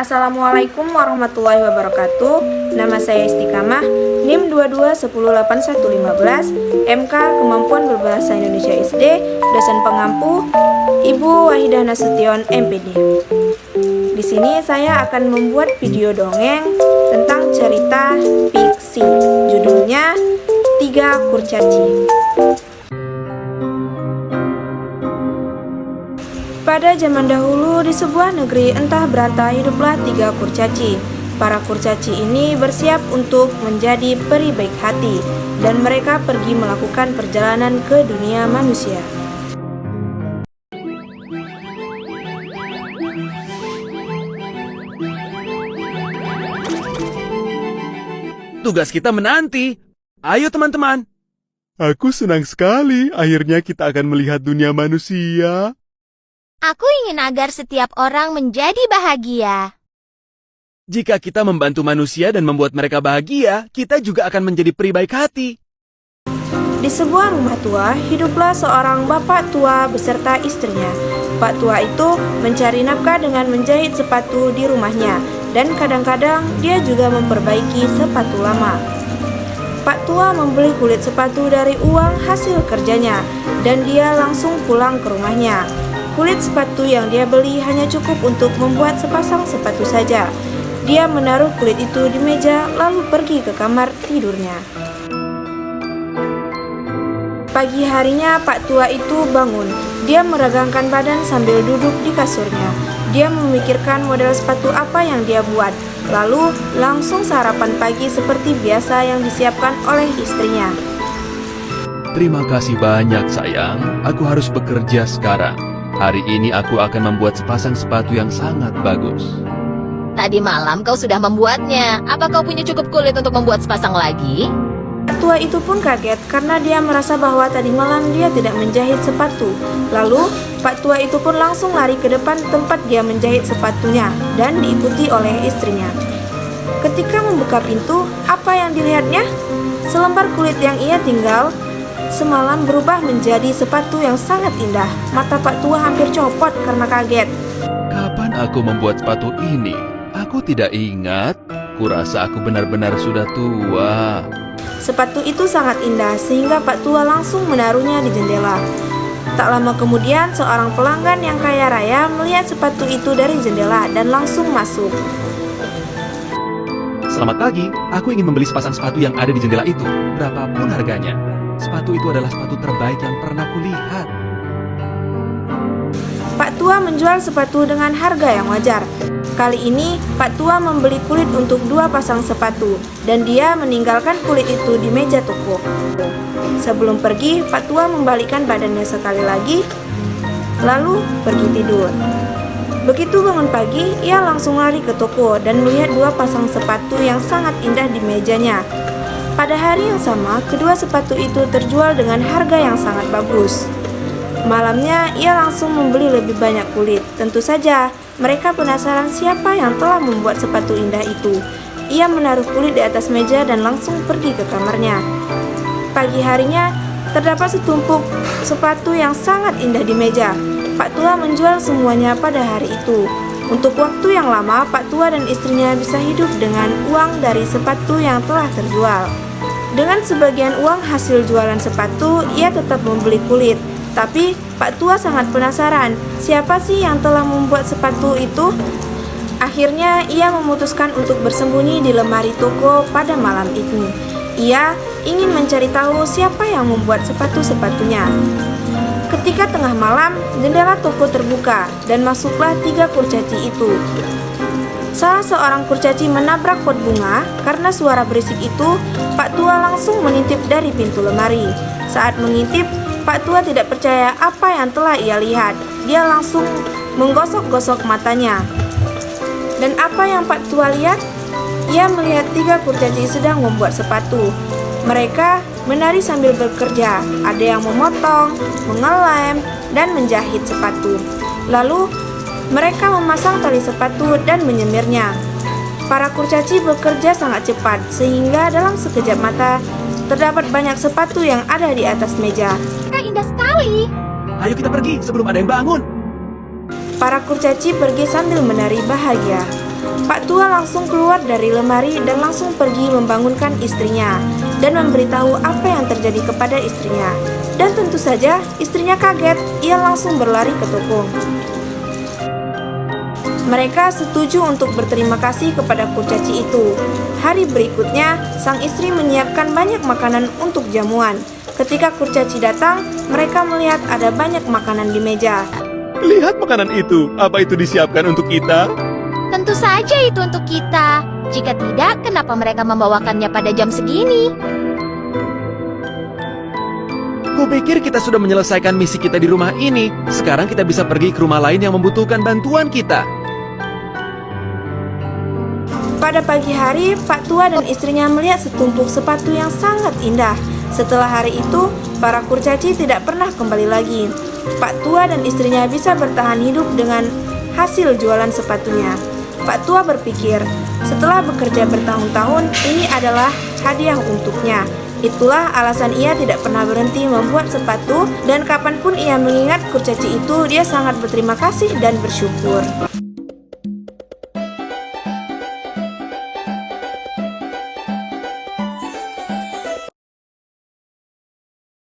Assalamualaikum warahmatullahi wabarakatuh. Nama saya Istiqamah, NIM 22108115, MK Kemampuan Berbahasa Indonesia SD, dosen pengampu Ibu Wahidah Nasution, MPD. Di sini saya akan membuat video dongeng tentang cerita fiksi. Judulnya Tiga Kurcaci. Pada zaman dahulu di sebuah negeri entah berata hiduplah tiga kurcaci. Para kurcaci ini bersiap untuk menjadi peri baik hati dan mereka pergi melakukan perjalanan ke dunia manusia. Tugas kita menanti. Ayo teman-teman. Aku senang sekali, akhirnya kita akan melihat dunia manusia. Aku ingin agar setiap orang menjadi bahagia. Jika kita membantu manusia dan membuat mereka bahagia, kita juga akan menjadi peri baik hati. Di sebuah rumah tua, hiduplah seorang bapak tua beserta istrinya. Pak tua itu mencari nafkah dengan menjahit sepatu di rumahnya, dan kadang-kadang dia juga memperbaiki sepatu lama. Pak tua membeli kulit sepatu dari uang hasil kerjanya, dan dia langsung pulang ke rumahnya. Kulit sepatu yang dia beli hanya cukup untuk membuat sepasang sepatu saja. Dia menaruh kulit itu di meja lalu pergi ke kamar tidurnya. Pagi harinya Pak tua itu bangun. Dia meregangkan badan sambil duduk di kasurnya. Dia memikirkan model sepatu apa yang dia buat. Lalu langsung sarapan pagi seperti biasa yang disiapkan oleh istrinya. Terima kasih banyak sayang. Aku harus bekerja sekarang. Hari ini aku akan membuat sepasang sepatu yang sangat bagus. Tadi malam kau sudah membuatnya. Apa kau punya cukup kulit untuk membuat sepasang lagi? Pak tua itu pun kaget karena dia merasa bahwa tadi malam dia tidak menjahit sepatu. Lalu Pak tua itu pun langsung lari ke depan tempat dia menjahit sepatunya dan diikuti oleh istrinya. Ketika membuka pintu, apa yang dilihatnya? Selembar kulit yang ia tinggal semalam berubah menjadi sepatu yang sangat indah. Mata Pak tua hampir copot karena kaget. Kapan aku membuat sepatu ini? Aku tidak ingat. Kurasa aku benar-benar sudah tua. Sepatu itu sangat indah sehingga Pak tua langsung menaruhnya di jendela. Tak lama kemudian seorang pelanggan yang kaya raya melihat sepatu itu dari jendela dan langsung masuk. Selamat pagi, aku ingin membeli sepasang sepatu yang ada di jendela itu. Berapapun harganya. Sepatu itu adalah sepatu terbaik yang pernah kulihat. Pak tua menjual sepatu dengan harga yang wajar. Kali ini Pak tua membeli kulit untuk 2 pasang sepatu dan dia meninggalkan kulit itu di meja toko. Sebelum pergi, Pak tua membalikkan badannya sekali lagi lalu pergi tidur. Begitu bangun pagi, ia langsung lari ke toko dan melihat 2 pasang sepatu yang sangat indah di mejanya. Pada hari yang sama, kedua sepatu itu terjual dengan harga yang sangat bagus. Malamnya, ia langsung membeli lebih banyak kulit. Tentu saja, mereka penasaran siapa yang telah membuat sepatu indah itu. Ia menaruh kulit di atas meja dan langsung pergi ke kamarnya. Pagi harinya, terdapat setumpuk sepatu yang sangat indah di meja. Pak tua menjual semuanya pada hari itu. Untuk waktu yang lama, Pak tua dan istrinya bisa hidup dengan uang dari sepatu yang telah terjual. Dengan sebagian uang hasil jualan sepatu, ia tetap membeli kulit. Tapi Pak tua sangat penasaran, siapa sih yang telah membuat sepatu itu? Akhirnya ia memutuskan untuk bersembunyi di lemari toko pada malam itu. Ia ingin mencari tahu siapa yang membuat sepatu-sepatunya. Ketika tengah malam, jendela toko terbuka dan masuklah 3 kurcaci itu. Salah seorang kurcaci menabrak pot bunga. Karena suara berisik itu, Pak tua langsung mengintip dari pintu lemari. Saat mengintip, Pak tua tidak percaya apa yang telah ia lihat. Dia langsung menggosok-gosok matanya. Dan apa yang Pak tua lihat? Ia melihat 3 kurcaci sedang membuat sepatu. Mereka menari sambil bekerja. Ada yang memotong, mengelem, dan menjahit sepatu. Lalu mereka memasang tali sepatu dan menyemirnya. Para kurcaci bekerja sangat cepat sehingga dalam sekejap mata terdapat banyak sepatu yang ada di atas meja. Indah sekali. Ayo kita pergi sebelum ada yang bangun. Para kurcaci pergi sambil menari bahagia. Pak tua langsung keluar dari lemari dan langsung pergi membangunkan istrinya dan memberitahu apa yang terjadi kepada istrinya. Dan tentu saja istrinya kaget, ia langsung berlari ke toko. Mereka setuju untuk berterima kasih kepada kurcaci itu. Hari berikutnya, sang istri menyiapkan banyak makanan untuk jamuan. Ketika kurcaci datang, mereka melihat ada banyak makanan di meja. Lihat makanan itu. Apa itu disiapkan untuk kita? Tentu saja itu untuk kita. Jika tidak, kenapa mereka membawakannya pada jam segini? Kupikir kita sudah menyelesaikan misi kita di rumah ini. Sekarang kita bisa pergi ke rumah lain yang membutuhkan bantuan kita. Pada pagi hari, Pak tua dan istrinya melihat setumpuk sepatu yang sangat indah. Setelah hari itu, para kurcaci tidak pernah kembali lagi. Pak tua dan istrinya bisa bertahan hidup dengan hasil jualan sepatunya. Pak tua berpikir, setelah bekerja bertahun-tahun, ini adalah hadiah untuknya. Itulah alasan ia tidak pernah berhenti membuat sepatu, dan kapanpun ia mengingat kurcaci itu, dia sangat berterima kasih dan bersyukur.